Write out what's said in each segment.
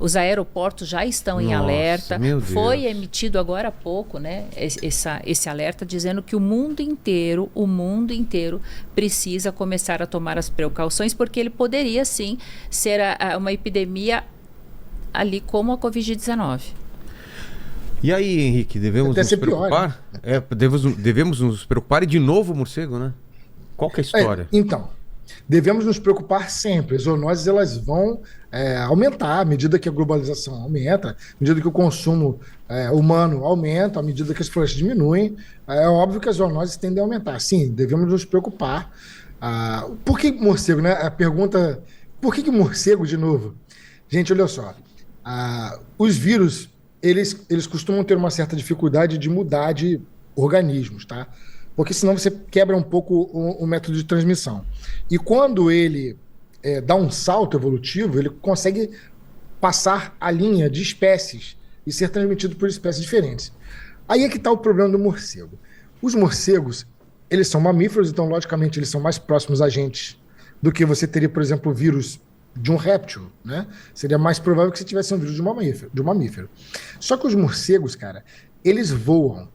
Os aeroportos já estão em alerta. Foi emitido agora há pouco, né, esse alerta dizendo que o mundo inteiro precisa começar a tomar as precauções, porque ele poderia sim ser uma epidemia ali como a Covid-19. E aí, Henrique, devemos nos preocupar? Pior, né? Devemos nos preocupar, e de novo o morcego, né? Qual que é a história? Então, devemos nos preocupar sempre. As zoonoses elas vão aumentar à medida que a globalização aumenta, à medida que o consumo humano aumenta, à medida que as florestas diminuem. É óbvio que as zoonoses tendem a aumentar. Sim, devemos nos preocupar. Por que morcego, né? A pergunta, por que morcego de novo? Gente, olha só. Os vírus, eles costumam ter uma certa dificuldade de mudar de organismos, tá? Porque senão você quebra um pouco o método de transmissão. E quando ele dá um salto evolutivo, ele consegue passar a linha de espécies e ser transmitido por espécies diferentes. Aí é que está o problema do morcego. Os morcegos, eles são mamíferos, então, logicamente, eles são mais próximos a gente do que você teria, por exemplo, o vírus de um réptil, né? Seria mais provável que você tivesse um vírus de um mamífero. Só que os morcegos, cara, eles voam.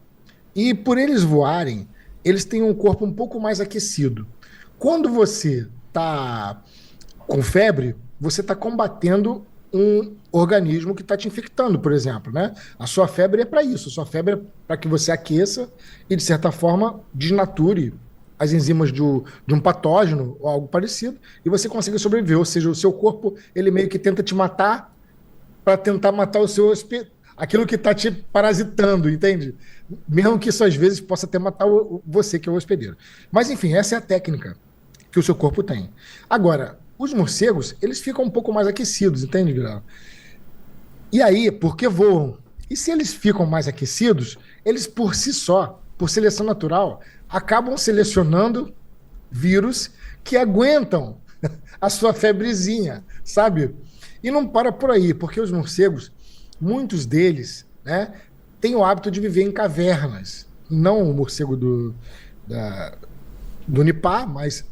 E por eles voarem, eles têm um corpo um pouco mais aquecido. Quando você está com febre, você está combatendo um organismo que está te infectando, por exemplo, né? A sua febre é para isso. A sua febre é para que você aqueça e, de certa forma, desnature as enzimas de um patógeno ou algo parecido, e você consiga sobreviver. Ou seja, o seu corpo, ele meio que tenta te matar para tentar matar o seu aquilo que está te parasitando, entende? Mesmo que isso às vezes possa até matar você, que é o hospedeiro. Mas enfim, essa é a técnica que o seu corpo tem. Agora, os morcegos, eles ficam um pouco mais aquecidos, entende, Guilherme? E aí, porque voam? E se eles ficam mais aquecidos, eles por si só, por seleção natural, acabam selecionando vírus que aguentam a sua febrezinha, sabe? E não para por aí, porque os morcegos, muitos deles, né, têm o hábito de viver em cavernas. Não o morcego do Nipah, mas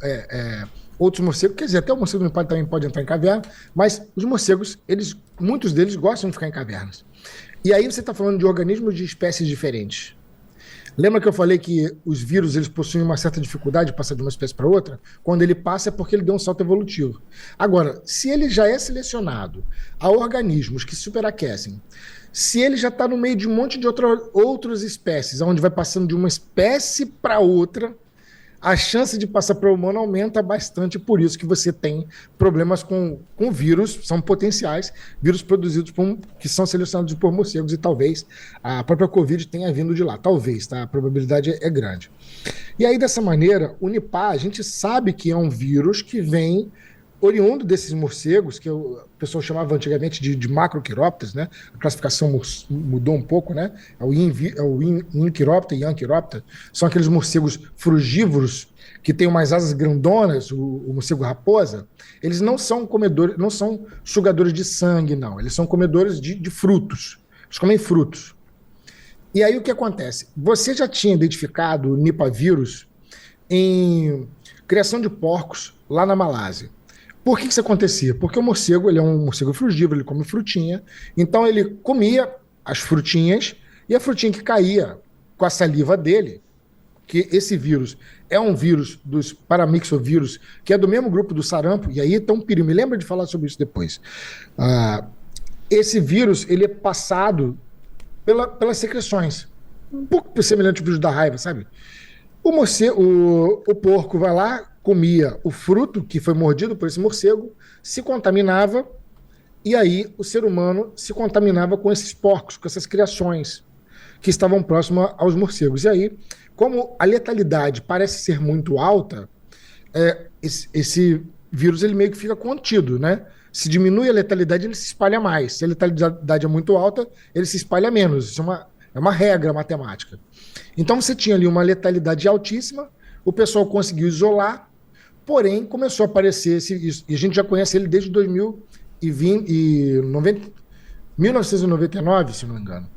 outros morcegos, quer dizer, até o morcego do Nipah também pode entrar em caverna, mas os morcegos, muitos deles gostam de ficar em cavernas. E aí você está falando de organismos de espécies diferentes. Lembra que eu falei que os vírus eles possuem uma certa dificuldade de passar de uma espécie para outra? Quando ele passa é porque ele deu um salto evolutivo. Agora, se ele já é selecionado a organismos que superaquecem, se ele já está no meio de um monte de outras espécies, onde vai passando de uma espécie para outra, a chance de passar para o humano aumenta bastante, por isso que você tem problemas com vírus, são potenciais, vírus produzidos que são selecionados por morcegos, e talvez a própria Covid tenha vindo de lá, talvez, tá? A probabilidade é grande. E aí, dessa maneira, o Nipah, a gente sabe que é um vírus que vem oriundo desses morcegos, que o pessoal chamava antigamente de macroquirópteros, né? A classificação mudou um pouco, né? É o Inquiróptero e Yanquiróptero, são aqueles morcegos frugívoros que têm umas asas grandonas, o morcego raposa. Eles não são comedores, não são sugadores de sangue, não. Eles são comedores de frutos. Eles comem frutos. E aí o que acontece? Você já tinha identificado o Nipah vírus em criação de porcos lá na Malásia. Por que isso acontecia? Porque o morcego, ele é um morcego frugívoro, ele come frutinha, então ele comia as frutinhas, e a frutinha que caía com a saliva dele, que esse vírus é um vírus dos paramyxovírus, que é do mesmo grupo do sarampo, e aí tem um perigo, me lembra de falar sobre isso depois. Esse vírus, ele é passado pelas secreções, um pouco semelhante ao vírus da raiva, sabe? O porco vai lá, comia o fruto que foi mordido por esse morcego, se contaminava, e aí o ser humano se contaminava com esses porcos, com essas criações que estavam próximas aos morcegos. E aí, como a letalidade parece ser muito alta, esse vírus ele meio que fica contido, né? Se diminui a letalidade, ele se espalha mais. Se a letalidade é muito alta, ele se espalha menos. Isso é uma regra matemática. Então você tinha ali uma letalidade altíssima, o pessoal conseguiu isolar, porém começou a aparecer e a gente já conhece ele desde 1999, se não me engano.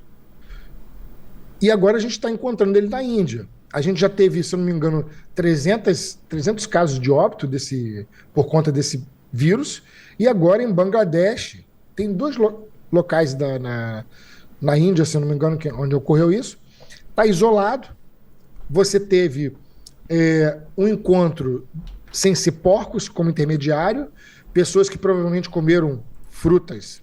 E agora a gente está encontrando ele na Índia. A gente já teve, se não me engano, 300 casos de óbito por conta desse vírus, e agora em Bangladesh tem 2 locais na Índia, se eu não me engano, onde ocorreu isso. Está isolado. Você teve um encontro sem ser porcos como intermediário, pessoas que provavelmente comeram frutas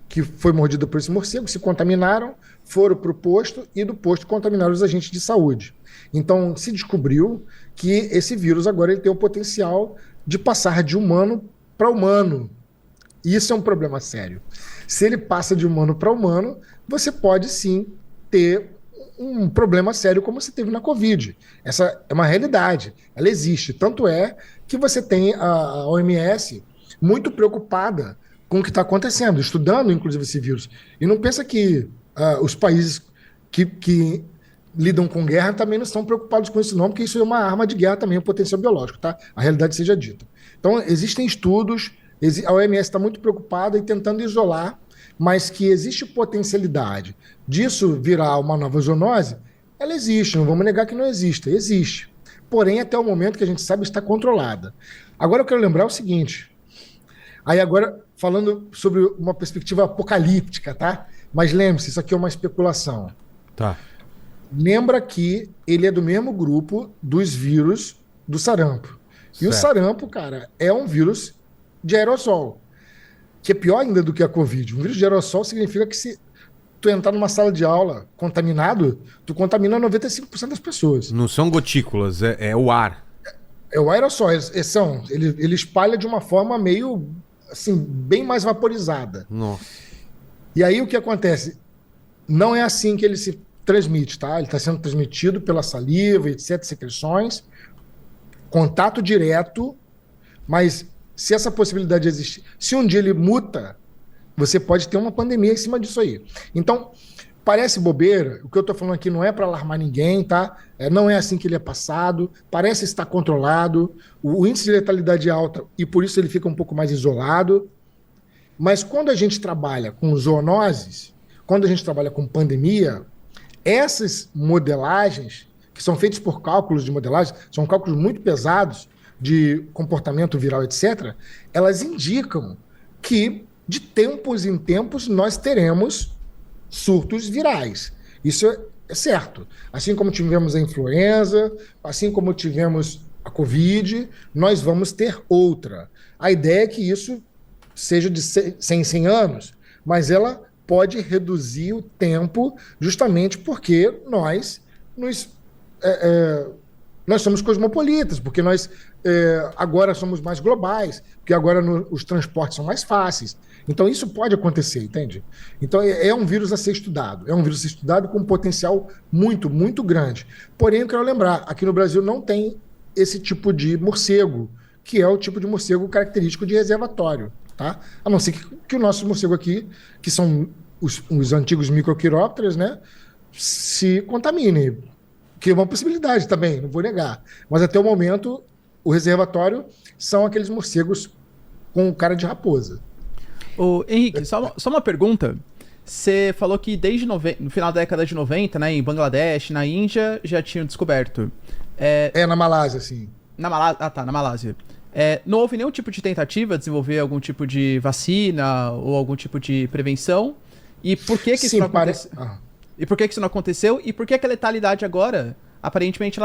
que foi mordida por esse morcego, se contaminaram, foram para o posto e do posto contaminaram os agentes de saúde. Então, se descobriu que esse vírus agora ele tem o potencial de passar de humano para humano. E isso é um problema sério. Se ele passa de humano para humano, você pode sim ter um problema sério como você teve na Covid. Essa é uma realidade, ela existe. Tanto é que você tem a OMS muito preocupada com o que está acontecendo, estudando inclusive esse vírus. E não pensa que os países que lidam com guerra também não estão preocupados com isso não, porque isso é uma arma de guerra também, um potencial biológico, tá? A realidade seja dita. Então, existem estudos, a OMS está muito preocupada e tentando isolar, mas que existe potencialidade disso virar uma nova zoonose, ela existe, não vamos negar que não existe, existe. Porém, até o momento que a gente sabe, está controlada. Agora eu quero lembrar o seguinte, aí agora falando sobre uma perspectiva apocalíptica, tá? Mas lembre-se, isso aqui é uma especulação. Tá. Lembra que ele é do mesmo grupo dos vírus do sarampo. E o sarampo, cara, é um vírus de aerossol, que é pior ainda do que a Covid. Um vírus de aerossol significa que se tu entrar numa sala de aula contaminado, tu contamina 95% das pessoas. Não são gotículas, é o ar. É o aerossol, ele espalha de uma forma meio, assim, bem mais vaporizada. Nossa. E aí o que acontece? Não é assim que ele se transmite, tá? Ele está sendo transmitido pela saliva, etc., secreções, contato direto, mas se essa possibilidade existir, se um dia ele muta, você pode ter uma pandemia em cima disso aí. Então, parece bobeira, o que eu estou falando aqui não é para alarmar ninguém, tá? Não é assim que ele é passado, parece estar controlado, o índice de letalidade é alto e por isso ele fica um pouco mais isolado. Mas quando a gente trabalha com zoonoses, quando a gente trabalha com pandemia, essas modelagens, que são feitas por cálculos de modelagem, são cálculos muito pesados de comportamento viral, etc., elas indicam que, de tempos em tempos, nós teremos surtos virais. Isso é certo. Assim como tivemos a influenza, assim como tivemos a Covid, nós vamos ter outra. A ideia é que isso seja de 100 em 100 anos, mas ela pode reduzir o tempo justamente porque nós somos cosmopolitas, porque nós agora somos mais globais, porque agora os transportes são mais fáceis. Então isso pode acontecer, entende? Então é um vírus a ser estudado, com um potencial muito, muito grande. Porém, eu quero lembrar, aqui no Brasil não tem esse tipo de morcego, que é o tipo de morcego característico de reservatório. Tá? A não ser que o nosso morcego aqui, que são os antigos microquirópteros, né, se contamine, que é uma possibilidade também, não vou negar. Mas até o momento, o reservatório são aqueles morcegos com cara de raposa. Ô, Henrique, só uma pergunta. Você falou que desde no final da década de 90, né, em Bangladesh, na Índia, já tinham descoberto. Na Malásia, sim. Na Malásia. Não houve nenhum tipo de tentativa de desenvolver algum tipo de vacina ou algum tipo de prevenção? E por que isso não aconteceu? E por que isso não aconteceu? E por que a letalidade agora, aparentemente,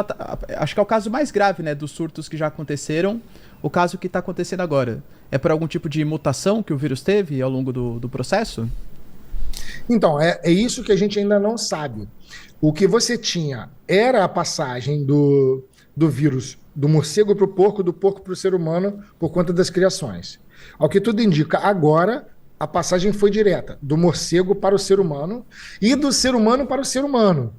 acho que é o caso mais grave, né, dos surtos que já aconteceram, o caso que está acontecendo agora. É por algum tipo de mutação que o vírus teve ao longo do processo? Então, é isso que a gente ainda não sabe. O que você tinha era a passagem do vírus do morcego para o porco, do porco para o ser humano, por conta das criações. Ao que tudo indica, agora a passagem foi direta, do morcego para o ser humano e do ser humano para o ser humano.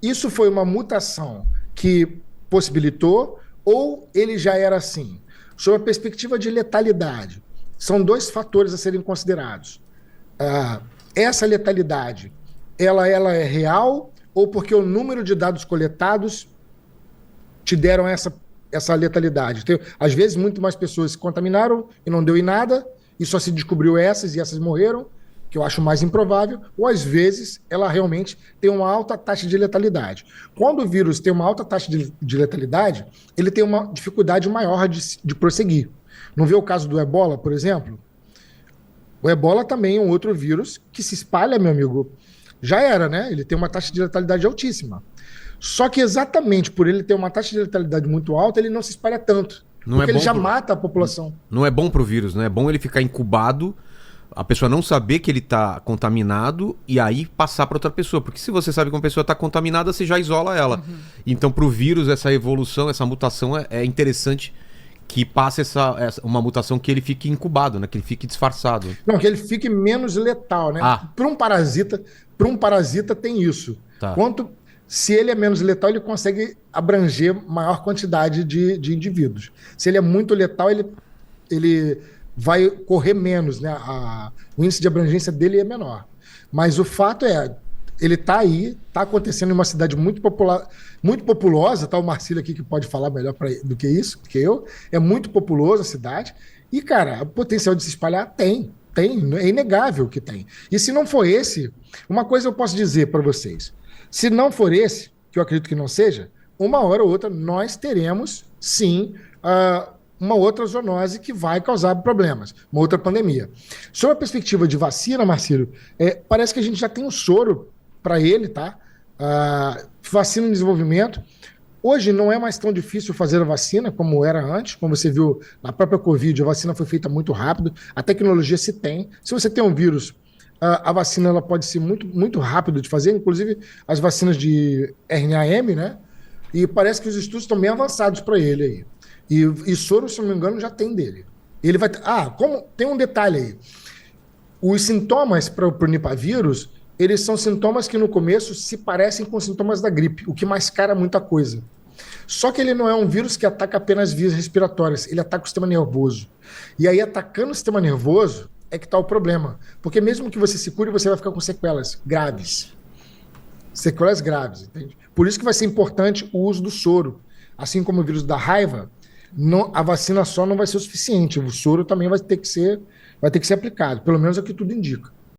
Isso foi uma mutação que possibilitou ou ele já era assim? Sob a perspectiva de letalidade, são 2 fatores a serem considerados. Essa letalidade, ela é real ou porque o número de dados coletados te deram essa letalidade? Às vezes, muito mais pessoas se contaminaram e não deu em nada, e só se descobriu essas e essas morreram, que eu acho mais improvável, ou às vezes ela realmente tem uma alta taxa de letalidade. Quando o vírus tem uma alta taxa de letalidade, ele tem uma dificuldade maior de prosseguir. Não vê o caso do Ebola, por exemplo? O O ebola também é um outro vírus que se espalha, meu amigo. Já era, né? Ele tem uma taxa de letalidade altíssima. Só que exatamente por ele ter uma taxa de letalidade muito alta, ele não se espalha tanto. Porque ele já mata a população. Não é bom pro vírus, né? É bom ele ficar incubado, a pessoa não saber que ele tá contaminado e aí passar para outra pessoa. Porque se você sabe que uma pessoa tá contaminada, você já isola ela. Então pro vírus, essa evolução, essa mutação é interessante que passe uma mutação que ele fique incubado, né? Que ele fique disfarçado. Não, que ele fique menos letal, né? Para um parasita tem isso. Tá. Se ele é menos letal, ele consegue abranger maior quantidade de indivíduos. Se ele é muito letal, ele vai correr menos, né? O índice de abrangência dele é menor. Mas o fato é, ele está aí, está acontecendo em uma cidade muito populosa, tá o Marcílio aqui que pode falar melhor do que isso, que eu. É muito populosa a cidade. E, cara, o potencial de se espalhar tem, é inegável que tem. E se não for esse, uma coisa eu posso dizer para vocês. Se não for esse, que eu acredito que não seja, uma hora ou outra nós teremos, sim, uma outra zoonose que vai causar problemas, uma outra pandemia. Sobre a perspectiva de vacina, Marcílio, parece que a gente já tem um soro para ele, tá? Vacina em desenvolvimento. Hoje não é mais tão difícil fazer a vacina como era antes, como você viu na própria Covid, a vacina foi feita muito rápido, a tecnologia se tem. Se você tem um vírus, a vacina ela pode ser muito, muito rápido de fazer, inclusive as vacinas de RNA-M, né? E parece que os estudos estão bem avançados para ele aí. E soro, se não me engano, já tem dele. Ele vai tem um detalhe aí. Os sintomas para o nipavírus, eles são sintomas que no começo se parecem com sintomas da gripe, o que mascara muita coisa. Só que ele não é um vírus que ataca apenas vias respiratórias, ele ataca o sistema nervoso. E aí, atacando o sistema nervoso, é que está o problema. Porque mesmo que você se cure, você vai ficar com sequelas graves. Sequelas graves, entende? Por isso que vai ser importante o uso do soro. Assim como o vírus da raiva, a vacina só não vai ser o suficiente. O soro também vai ter que ser aplicado. Pelo menos é o que tudo indica.